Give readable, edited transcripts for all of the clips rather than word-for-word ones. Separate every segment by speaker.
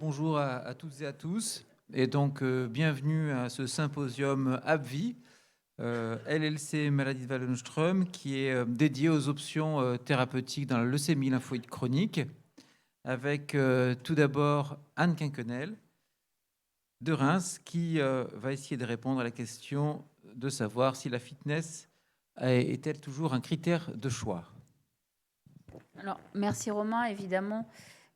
Speaker 1: Bonjour à toutes et à tous, et donc bienvenue à ce symposium AbbVie, LLC maladie de Waldenström, qui est dédié aux options thérapeutiques dans la leucémie lymphoïde chronique, avec tout d'abord Anne Quinquenel de Reims, qui va essayer de répondre à la question de savoir si la fitness est-elle toujours un critère de choix.
Speaker 2: Alors, merci Romain, évidemment.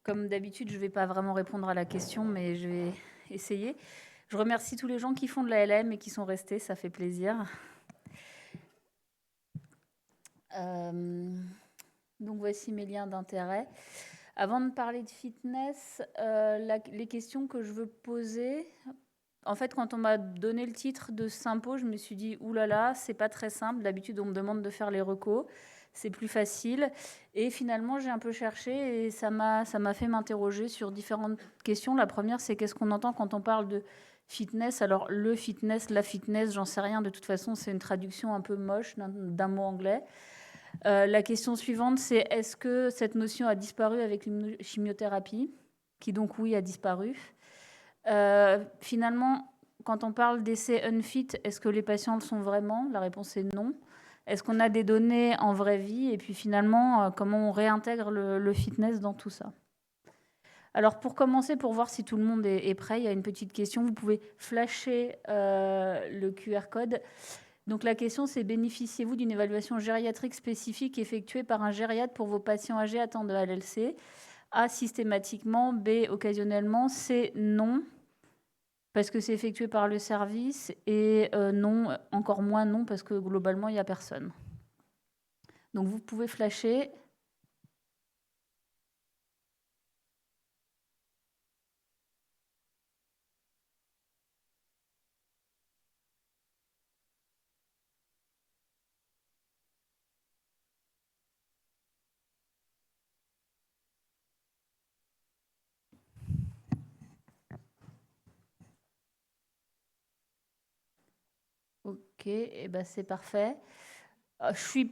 Speaker 2: Comme d'habitude, je ne vais pas vraiment répondre à la question, mais je vais essayer. Je remercie tous les gens qui font de la LM et qui sont restés, ça fait plaisir. Donc voici mes liens d'intérêt. Avant de parler de fitness, les questions que je veux poser, en fait, quand on m'a donné le titre de Sympo, je me suis dit, oulala, c'est pas très simple. D'habitude, on me demande de faire les recos. C'est plus facile. Et finalement, j'ai un peu cherché et ça m'a fait m'interroger sur différentes questions. La première, c'est qu'est-ce qu'on entend quand on parle de fitness? Alors, le fitness, la fitness, j'en sais rien. De toute façon, c'est une traduction un peu moche d'un mot anglais. La question suivante, c'est est-ce que cette notion a disparu avec l'immunochimiothérapie? Qui donc, oui, a disparu. Finalement, quand on parle d'essais unfit, est-ce que les patients le sont vraiment? La réponse est non. Est-ce qu'on a des données en vraie vie? Et puis finalement, comment on réintègre le fitness dans tout ça? Alors pour commencer, pour voir si tout le monde est prêt, il y a une petite question. Vous pouvez flasher le QR code. Donc la question, c'est bénéficiez-vous d'une évaluation gériatrique spécifique effectuée par un gériatre pour vos patients âgés atteints de LLC? A, systématiquement. B, occasionnellement. C, non, parce que c'est effectué par le service. Et non, encore moins non, parce que globalement, il n'y a personne. Donc vous pouvez flasher. Ok, et ben c'est parfait. Je suis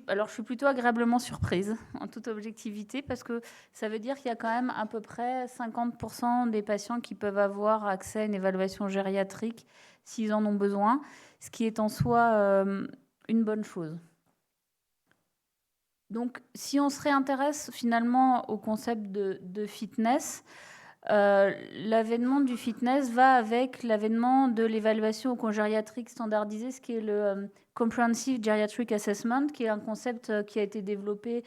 Speaker 2: plutôt agréablement surprise, en toute objectivité, parce que ça veut dire qu'il y a quand même à peu près 50% des patients qui peuvent avoir accès à une évaluation gériatrique s'ils en ont besoin, ce qui est en soi une bonne chose. Donc, si on se réintéresse finalement au concept de fitness, l'avènement du fitness va avec l'avènement de l'évaluation gériatrique standardisée, ce qui est le Comprehensive Geriatric Assessment, qui est un concept qui a été développé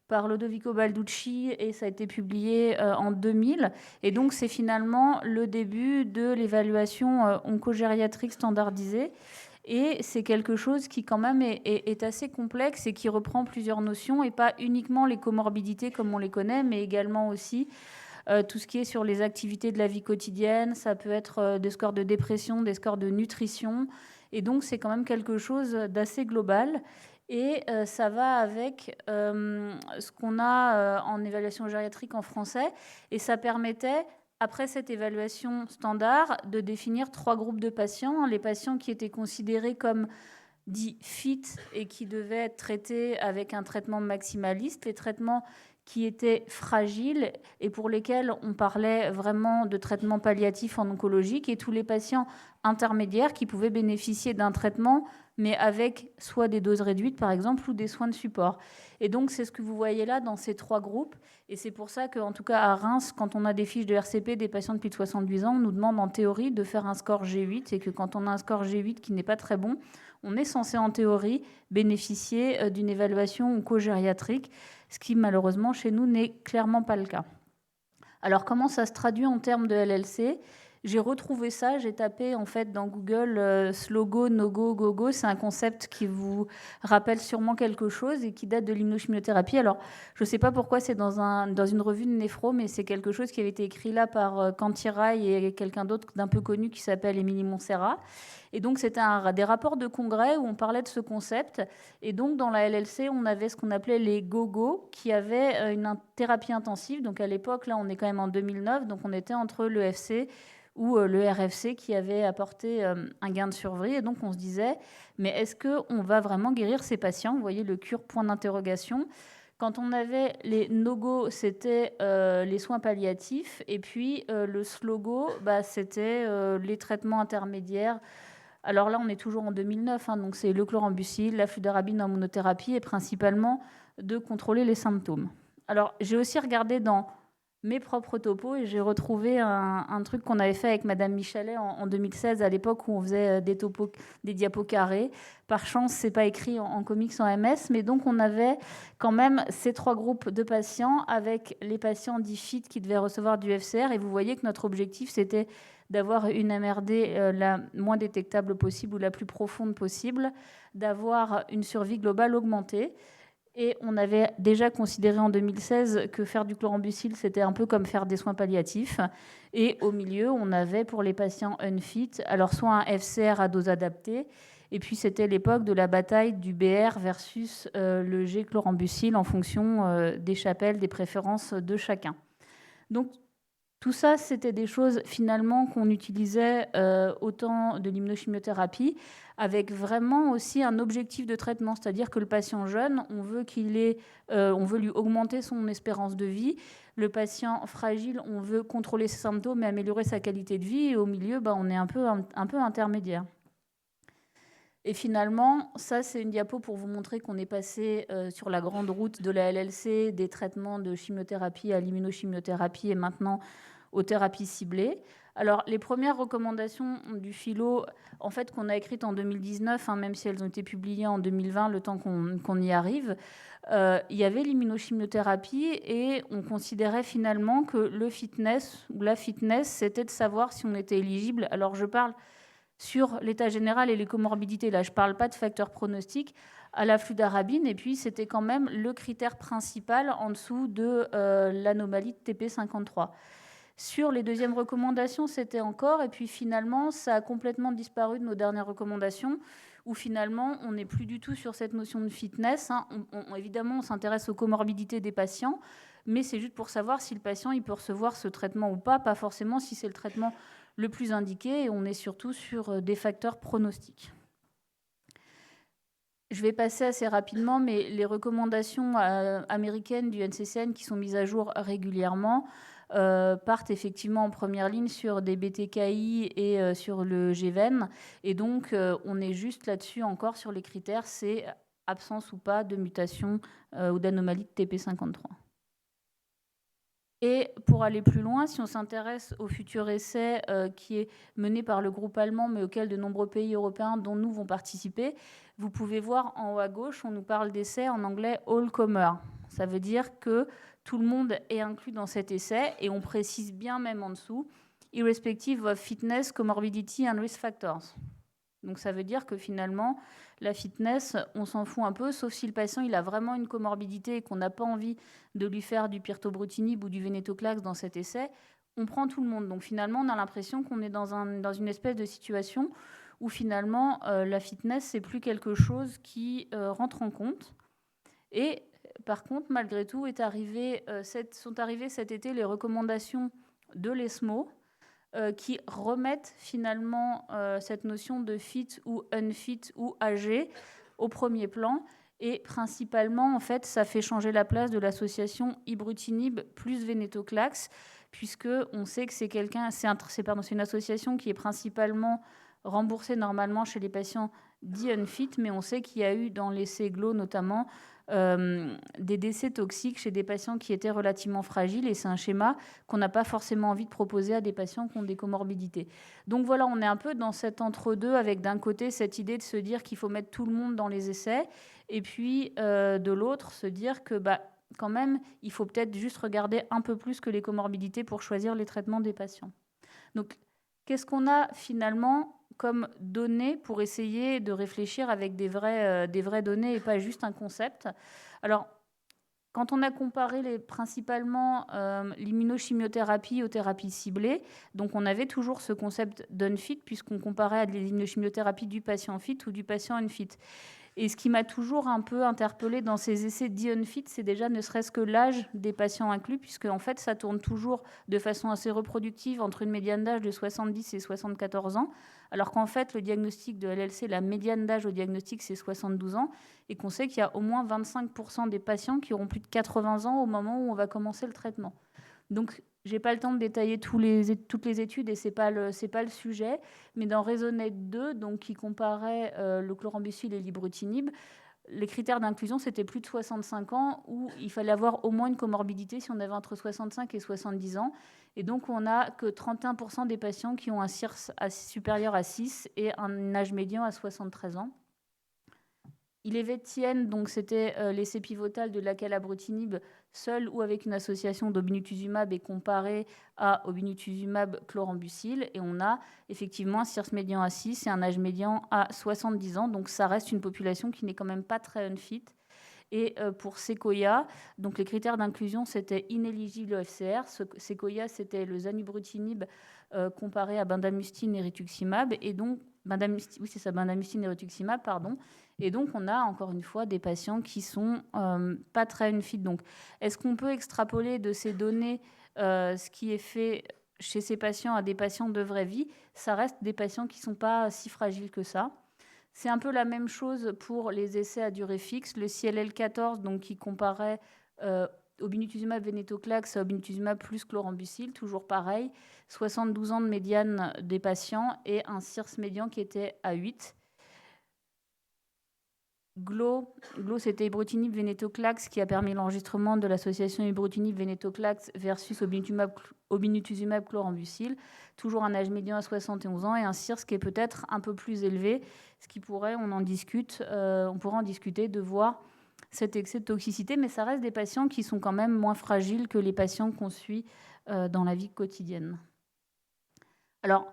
Speaker 2: par Lodovico Balducci et ça a été publié en 2000. Et donc, c'est finalement le début de l'évaluation oncogériatrique standardisée. Et c'est quelque chose qui quand même est assez complexe et qui reprend plusieurs notions et pas uniquement les comorbidités comme on les connaît, mais également aussi tout ce qui est sur les activités de la vie quotidienne. Ça peut être des scores de dépression, des scores de nutrition. Et donc, c'est quand même quelque chose d'assez global. Et ça va avec ce qu'on a en évaluation gériatrique en français. Et ça permettait, après cette évaluation standard, de définir 3 groupes de patients. Les patients qui étaient considérés comme dits fit et qui devaient être traités avec un traitement maximaliste. Les traitements qui étaient fragiles et pour lesquels on parlait vraiment de traitement palliatif en oncologique, et tous les patients intermédiaires qui pouvaient bénéficier d'un traitement, mais avec soit des doses réduites, par exemple, ou des soins de support. Et donc, c'est ce que vous voyez là dans ces 3 groupes. Et c'est pour ça qu'en tout cas, à Reims, quand on a des fiches de RCP des patients de plus de 78 ans, on nous demande en théorie de faire un score G8, et que quand on a un score G8 qui n'est pas très bon, on est censé en théorie bénéficier d'une évaluation oncogériatrique, ce qui malheureusement chez nous n'est clairement pas le cas. Alors comment ça se traduit en termes de LLC? J'ai retrouvé ça, j'ai tapé en fait dans Google slogo, no-go, go-go. C'est un concept qui vous rappelle sûrement quelque chose et qui date de l'immunochimiothérapie. Alors je ne sais pas pourquoi c'est dans une revue de néphro, mais c'est quelque chose qui avait été écrit là par Cantirai et quelqu'un d'autre d'un peu connu qui s'appelle Émilie Montserrat. Et donc c'était des rapports de congrès où on parlait de ce concept. Et donc dans la LLC, on avait ce qu'on appelait les GOGO, qui avaient une thérapie intensive. Donc à l'époque, là on est quand même en 2009, donc on était entre le FC ou le RFC qui avait apporté un gain de survie. Et donc on se disait, mais est-ce qu'on va vraiment guérir ces patients? Vous voyez le cure point d'interrogation. Quand on avait les no-go, c'était les soins palliatifs. Et puis le slow-go, c'était les traitements intermédiaires. Alors là, on est toujours en 2009, hein, donc c'est le chlorambucil, la fludarabine en monothérapie, et principalement de contrôler les symptômes. Alors, j'ai aussi regardé dans mes propres topos et j'ai retrouvé un truc qu'on avait fait avec Madame Michalet en 2016, à l'époque où on faisait des diapos carrés. Par chance, c'est pas écrit en comics en MS, mais donc on avait quand même ces 3 groupes de patients avec les patients dits fit qui devaient recevoir du FCR. Et vous voyez que notre objectif, c'était d'avoir une MRD la moins détectable possible ou la plus profonde possible, d'avoir une survie globale augmentée. Et on avait déjà considéré en 2016 que faire du chlorambucil, c'était un peu comme faire des soins palliatifs. Et au milieu, on avait pour les patients unfit, alors soit un FCR à dose adaptée, et puis c'était l'époque de la bataille du BR versus le G chlorambucil en fonction des chapelles, des préférences de chacun. Donc tout ça, c'était des choses finalement qu'on utilisait au temps de l'immunochimiothérapie, avec vraiment aussi un objectif de traitement, c'est-à-dire que le patient jeune, on veut on veut lui augmenter son espérance de vie. Le patient fragile, on veut contrôler ses symptômes et améliorer sa qualité de vie. Et au milieu, on est un peu intermédiaire. Et finalement, ça, c'est une diapo pour vous montrer qu'on est passé sur la grande route de la LLC, des traitements de chimiothérapie à l'immunochimiothérapie et maintenant aux thérapies ciblées. Alors, les premières recommandations du philo, en fait, qu'on a écrites en 2019, même si elles ont été publiées en 2020, le temps qu'on y arrive, il y avait l'immunochimiothérapie et on considérait finalement que le fitness ou la fitness, c'était de savoir si on était éligible. Alors, je parle sur l'état général et les comorbidités. Là, je ne parle pas de facteurs pronostiques à la fludarabine. Et puis, c'était quand même le critère principal en dessous de l'anomalie de TP53. Sur les deuxièmes recommandations, c'était encore. Et puis, finalement, ça a complètement disparu de nos dernières recommandations, où finalement, on n'est plus du tout sur cette notion de fitness. Évidemment, on s'intéresse aux comorbidités des patients, mais c'est juste pour savoir si le patient il peut recevoir ce traitement ou pas forcément si c'est le traitement le plus indiqué, et on est surtout sur des facteurs pronostiques. Je vais passer assez rapidement, mais les recommandations américaines du NCCN qui sont mises à jour régulièrement partent effectivement en première ligne sur des BTKI et sur le GVEN. Et donc, on est juste là-dessus encore sur les critères, c'est absence ou pas de mutation ou d'anomalie de TP53. Et pour aller plus loin, si on s'intéresse au futur essai qui est mené par le groupe allemand, mais auquel de nombreux pays européens, dont nous, vont participer, vous pouvez voir en haut à gauche, on nous parle d'essai en anglais all comer. Ça veut dire que tout le monde est inclus dans cet essai, et on précise bien même en dessous, irrespective of fitness, comorbidity and risk factors. Donc ça veut dire que finalement, la fitness, on s'en fout un peu, sauf si le patient il a vraiment une comorbidité et qu'on n'a pas envie de lui faire du pirtobrutinib ou du venetoclax dans cet essai, on prend tout le monde. Donc finalement, on a l'impression qu'on est dans une espèce de situation où finalement, la fitness, c'est plus quelque chose qui rentre en compte. Et par contre, malgré tout, sont arrivées cet été les recommandations de l'ESMO, qui remettent finalement cette notion de fit ou unfit ou âgé au premier plan. Et principalement, en fait, ça fait changer la place de l'association ibrutinib plus venetoclax, puisqu'on sait que c'est une association qui est principalement remboursée normalement chez les patients dits unfit, mais on sait qu'il y a eu dans l'essai GLO notamment des décès toxiques chez des patients qui étaient relativement fragiles, et c'est un schéma qu'on n'a pas forcément envie de proposer à des patients qui ont des comorbidités. Donc voilà, on est un peu dans cet entre-deux, avec d'un côté cette idée de se dire qu'il faut mettre tout le monde dans les essais, et puis de l'autre se dire que quand même, il faut peut-être juste regarder un peu plus que les comorbidités pour choisir les traitements des patients. Donc, qu'est-ce qu'on a finalement comme données pour essayer de réfléchir avec des vraies données et pas juste un concept? Alors, quand on a comparé principalement l'immunochimiothérapie aux thérapies ciblées, donc on avait toujours ce concept d'unfit, puisqu'on comparait à l'immunochimiothérapie du patient fit ou du patient unfit. Et ce qui m'a toujours un peu interpellée dans ces essais dits unfit, c'est déjà ne serait-ce que l'âge des patients inclus, puisque en fait, ça tourne toujours de façon assez reproductive entre une médiane d'âge de 70 et 74 ans, alors qu'en fait, le diagnostic de LLC, la médiane d'âge au diagnostic, c'est 72 ans, et qu'on sait qu'il y a au moins 25% des patients qui auront plus de 80 ans au moment où on va commencer le traitement. Donc, je n'ai pas le temps de détailler toutes les études et ce n'est pas le sujet. Mais dans Raisonnet 2, donc, qui comparait le chlorambucil et l'ibrutinib, les critères d'inclusion, c'était plus de 65 ans où il fallait avoir au moins une comorbidité si on avait entre 65 et 70 ans. Et donc, on n'a que 31% des patients qui ont un CIRS supérieur à 6 et un âge médian à 73 ans. Ilevettienne, donc c'était l'essai pivotal de l'acalabrutinib seul ou avec une association d'obinutuzumab et comparé à obinutuzumab chlorambucil. Et on a effectivement un CIRS médian à 6 et un âge médian à 70 ans. Donc ça reste une population qui n'est quand même pas très unfit. Et pour Sequoia, donc les critères d'inclusion, c'était inéligible au FCR. Sequoia, c'était le zanubrutinib comparé à bendamustine et rituximab. Et donc, bendamustine et rituximab, pardon. Et donc, on a encore une fois des patients qui sont pas très unfit. Donc, est-ce qu'on peut extrapoler de ces données ce qui est fait chez ces patients à des patients de vraie vie? Ça reste des patients qui ne sont pas si fragiles que ça. C'est un peu la même chose pour les essais à durée fixe. Le CLL14, donc, qui comparait obinutuzumab venetoclax à obinutuzumab plus chlorambucil, toujours pareil, 72 ans de médiane des patients et un CIRS médian qui était à 8. GLO, c'était ibrutinib venetoclax qui a permis l'enregistrement de l'association ibrutinib venetoclax versus obinutuzumab chlorambucil. Toujours un âge médian à 71 ans et un CIRS qui est peut-être un peu plus élevé, ce qui pourrait, on pourra en discuter de voir cet excès de toxicité, mais ça reste des patients qui sont quand même moins fragiles que les patients qu'on suit dans la vie quotidienne. Alors,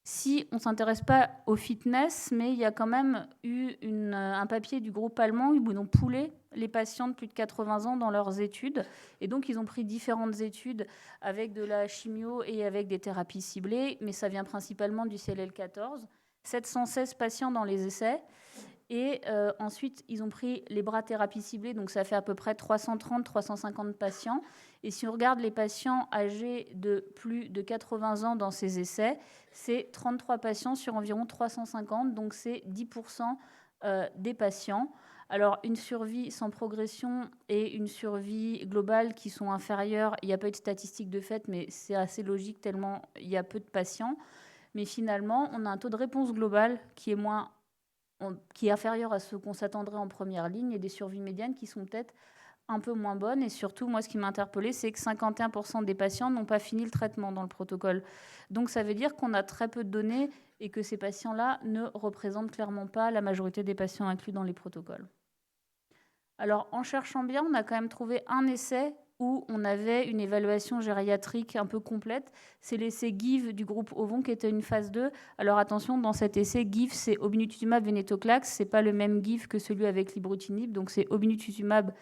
Speaker 2: si on ne s'intéresse pas au fitness, mais il y a quand même eu un papier du groupe allemand où ils ont poolé les patients de plus de 80 ans dans leurs études. Et donc, ils ont pris différentes études avec de la chimio et avec des thérapies ciblées, mais ça vient principalement du CLL14. 716 patients dans les essais. Et ensuite, ils ont pris les bras thérapie ciblée, donc ça fait à peu près 330-350 patients. Et si on regarde les patients âgés de plus de 80 ans dans ces essais, c'est 33 patients sur environ 350, donc c'est 10% des patients. Alors, une survie sans progression et une survie globale qui sont inférieures, il n'y a pas eu de statistiques de fait, mais c'est assez logique tellement il y a peu de patients. Mais finalement, on a un taux de réponse globale qui est inférieur à ce qu'on s'attendrait en première ligne et des survies médianes qui sont peut-être un peu moins bonnes. Et surtout, moi, ce qui m'a interpellée, c'est que 51% des patients n'ont pas fini le traitement dans le protocole. Donc, ça veut dire qu'on a très peu de données et que ces patients-là ne représentent clairement pas la majorité des patients inclus dans les protocoles. Alors, en cherchant bien, on a quand même trouvé un essai où on avait une évaluation gériatrique un peu complète. C'est l'essai GIVE du groupe Ovon qui était une phase 2. Alors attention, dans cet essai, GIVE, c'est obinutuzumab venetoclax. Ce n'est pas le même GIVE que celui avec l'ibrutinib. Donc c'est obinutuzumab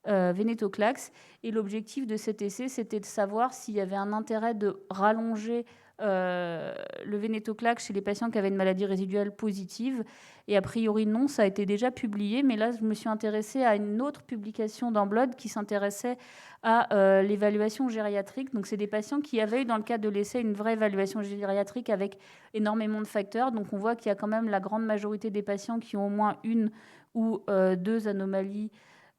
Speaker 2: venetoclax. Et l'objectif de cet essai, c'était de savoir s'il y avait un intérêt de rallonger le venetoclax chez les patients qui avaient une maladie résiduelle positive. Et a priori, non, ça a été déjà publié. Mais là, je me suis intéressée à une autre publication dans Blood qui s'intéressait à l'évaluation gériatrique. Donc, c'est des patients qui avaient eu, dans le cadre de l'essai, une vraie évaluation gériatrique avec énormément de facteurs. Donc, on voit qu'il y a quand même la grande majorité des patients qui ont au moins une ou deux anomalies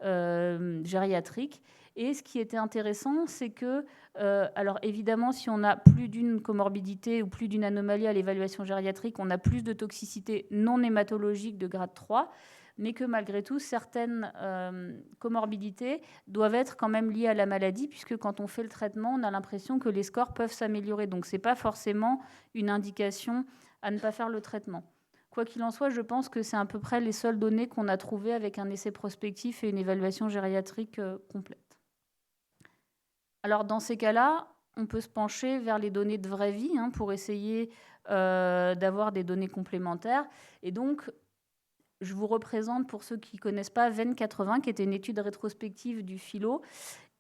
Speaker 2: gériatriques. Et ce qui était intéressant, c'est que, alors évidemment, si on a plus d'une comorbidité ou plus d'une anomalie à l'évaluation gériatrique, on a plus de toxicité non hématologique de grade 3, mais que malgré tout, certaines comorbidités doivent être quand même liées à la maladie, puisque quand on fait le traitement, on a l'impression que les scores peuvent s'améliorer. Donc, ce n'est pas forcément une indication à ne pas faire le traitement. Quoi qu'il en soit, je pense que c'est à peu près les seules données qu'on a trouvées avec un essai prospectif et une évaluation gériatrique complète. Alors, dans ces cas-là, on peut se pencher vers les données de vraie vie pour essayer d'avoir des données complémentaires. Et donc, je vous représente, pour ceux qui ne connaissent pas, VEN80, qui était une étude rétrospective du philo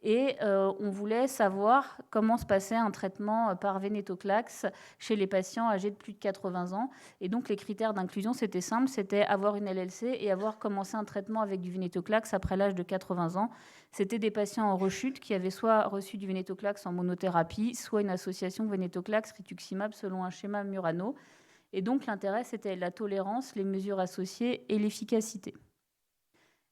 Speaker 2: Et on voulait savoir comment se passait un traitement par vénétoclax chez les patients âgés de plus de 80 ans. Et donc, les critères d'inclusion, c'était simple, c'était avoir une LLC et avoir commencé un traitement avec du vénétoclax après l'âge de 80 ans. C'était des patients en rechute qui avaient soit reçu du vénétoclax en monothérapie, soit une association vénétoclax-rituximab selon un schéma Murano. Et donc, l'intérêt, c'était la tolérance, les mesures associées et l'efficacité.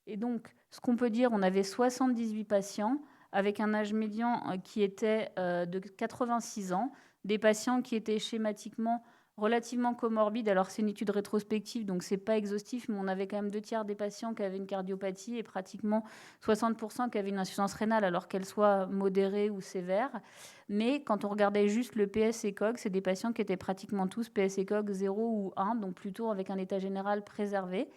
Speaker 2: Et donc, ce qu'on peut dire, on avait 78 patients avec un âge médian qui était de 86 ans, des patients qui étaient schématiquement relativement comorbides. Alors, c'est une étude rétrospective, donc c'est pas exhaustif, mais on avait quand même 2 tiers des patients qui avaient une cardiopathie et pratiquement 60% qui avaient une insuffisance rénale, alors qu'elle soit modérée ou sévère. Mais quand on regardait juste le PS ECOG, c'est des patients qui étaient pratiquement tous PS ECOG 0 ou 1, donc plutôt avec un état général préservé.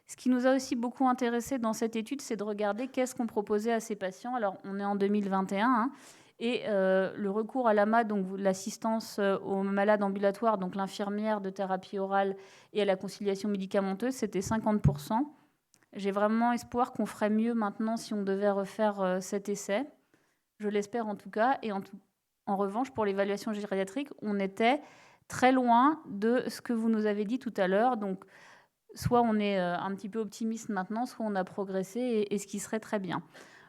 Speaker 2: Ce qui nous a aussi beaucoup intéressé dans cette étude, c'est de regarder qu'est-ce qu'on proposait à ces patients. Alors, on est en 2021, et le recours à l'AMA, donc l'assistance aux malades ambulatoires, donc l'infirmière de thérapie orale et à la conciliation médicamenteuse, c'était 50%. J'ai vraiment espoir qu'on ferait mieux maintenant si on devait refaire cet essai. Je l'espère en tout cas. Et en revanche, pour l'évaluation gériatrique, on était très loin de ce que vous nous avez dit tout à l'heure. Donc, soit on est un petit peu optimiste maintenant, soit on a progressé, et ce qui serait très bien.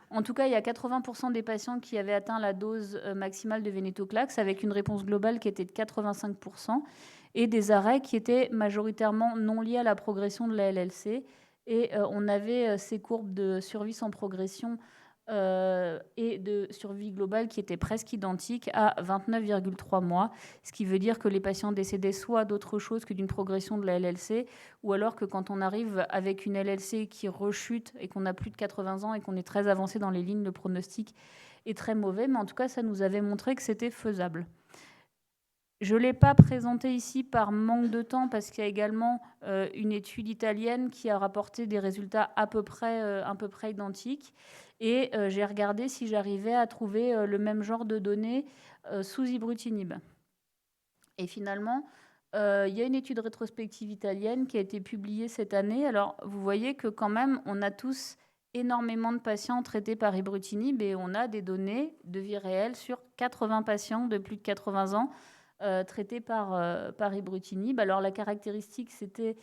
Speaker 2: En tout cas, il y a 80% des patients qui avaient atteint la dose maximale de vénétoclax avec une réponse globale qui était de 85% et des arrêts qui étaient majoritairement non liés à la progression de la LLC. Et on avait ces courbes de survie sans progression et de survie globale qui étaient presque identiques à 29,3 mois, ce qui veut dire que les patients décédaient soit d'autre chose que d'une progression de la LLC, ou alors que quand on arrive avec une LLC qui rechute et qu'on a plus de 80 ans et qu'on est très avancé dans les lignes, le pronostic est très mauvais, mais en tout cas, ça nous avait montré que c'était faisable. Je ne l'ai pas présenté ici par manque de temps, parce qu'il y a également une étude italienne qui a rapporté des résultats à peu près identiques. Et j'ai regardé si j'arrivais à trouver le même genre de données sous ibrutinib. Et finalement, il y a une étude rétrospective italienne qui a été publiée cette année. Alors, vous voyez que quand même, on a tous énormément de patients traités par ibrutinib, et on a des données de vie réelle sur 80 patients de plus de 80 ans traités par ibrutinib. Alors, la caractéristique, c'était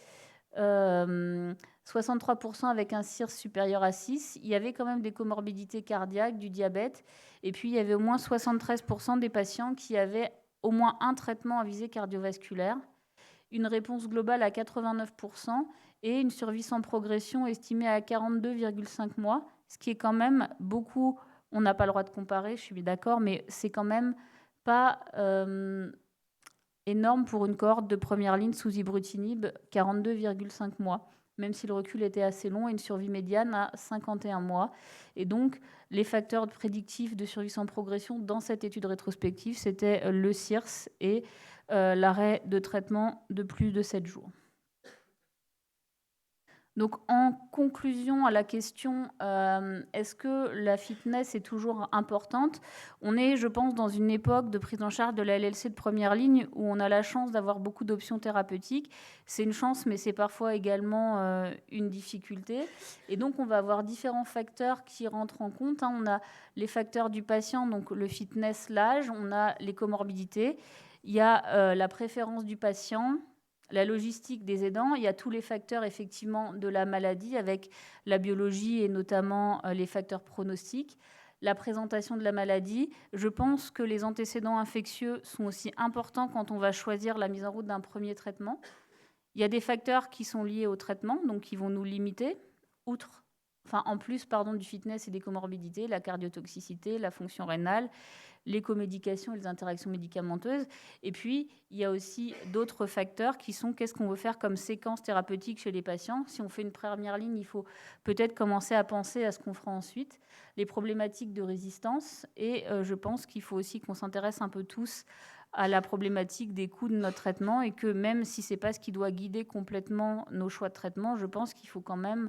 Speaker 2: 63% avec un CIRS supérieur à 6. Il y avait quand même des comorbidités cardiaques, du diabète. Et puis, il y avait au moins 73% des patients qui avaient au moins un traitement à visée cardiovasculaire, une réponse globale à 89% et une survie sans progression estimée à 42,5 mois, ce qui est quand même beaucoup. On n'a pas le droit de comparer, je suis d'accord, mais c'est quand même pas énorme pour une cohorte de première ligne sous ibrutinib, 42,5 mois, même si le recul était assez long, et une survie médiane à 51 mois. Et donc, les facteurs prédictifs de survie sans progression dans cette étude rétrospective, c'était le CIRS et l'arrêt de traitement de plus de 7 jours. Donc, en conclusion à la question est-ce que la fitness est toujours importante, on est, je pense, dans une époque de prise en charge de la LLC de première ligne où on a la chance d'avoir beaucoup d'options thérapeutiques. C'est une chance, mais c'est parfois également une difficulté. Et donc, on va avoir différents facteurs qui rentrent en compte. On a les facteurs du patient, donc le fitness, l'âge, on a les comorbidités, il y a la préférence du patient, la logistique des aidants, il y a tous les facteurs effectivement de la maladie avec la biologie et notamment les facteurs pronostiques, la présentation de la maladie. Je pense que les antécédents infectieux sont aussi importants quand on va choisir la mise en route d'un premier traitement. Il y a des facteurs qui sont liés au traitement, donc qui vont nous limiter, en plus du fitness et des comorbidités, la cardiotoxicité, la fonction rénale, les comédications et les interactions médicamenteuses. Et puis, il y a aussi d'autres facteurs qui sont qu'est-ce qu'on veut faire comme séquence thérapeutique chez les patients. Si on fait une première ligne, il faut peut-être commencer à penser à ce qu'on fera ensuite. Les problématiques de résistance. Et je pense qu'il faut aussi qu'on s'intéresse un peu tous à la problématique des coûts de notre traitement, et que même si ce n'est pas ce qui doit guider complètement nos choix de traitement, je pense qu'il faut quand même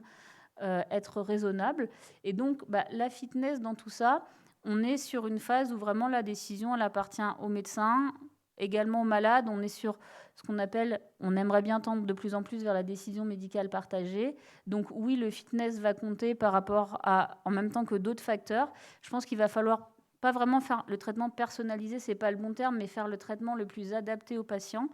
Speaker 2: être raisonnable. Et donc, la fitness dans tout ça, on est sur une phase où vraiment la décision, elle appartient aux médecins, également aux malades. On est sur ce qu'on appelle, on aimerait bien tendre de plus en plus vers la décision médicale partagée. Donc oui, le fitness va compter par rapport à, en même temps que d'autres facteurs. Je pense qu'il va falloir pas vraiment faire le traitement personnalisé, c'est pas le bon terme, mais faire le traitement le plus adapté aux patients.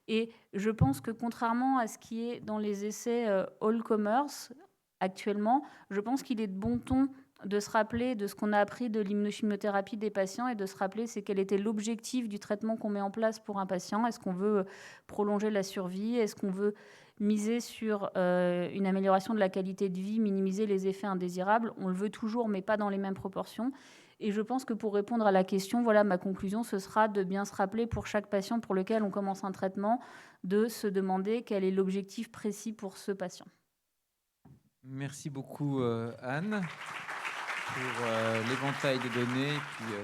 Speaker 2: Et je pense que contrairement à ce qui est dans les essais all commerce actuellement, je pense qu'il est de bon ton de se rappeler de ce qu'on a appris de l'immunochimiothérapie des patients et de se rappeler c'est quel était l'objectif du traitement qu'on met en place pour un patient. Est-ce qu'on veut prolonger la survie? Est-ce qu'on veut miser sur une amélioration de la qualité de vie, minimiser les effets indésirables? On le veut toujours, mais pas dans les mêmes proportions. Et je pense que pour répondre à la question, voilà, ma conclusion, ce sera de bien se rappeler pour chaque patient pour lequel on commence un traitement, de se demander quel est l'objectif précis pour ce patient.
Speaker 1: Merci beaucoup, Anne, pour l'éventail des données. Puis,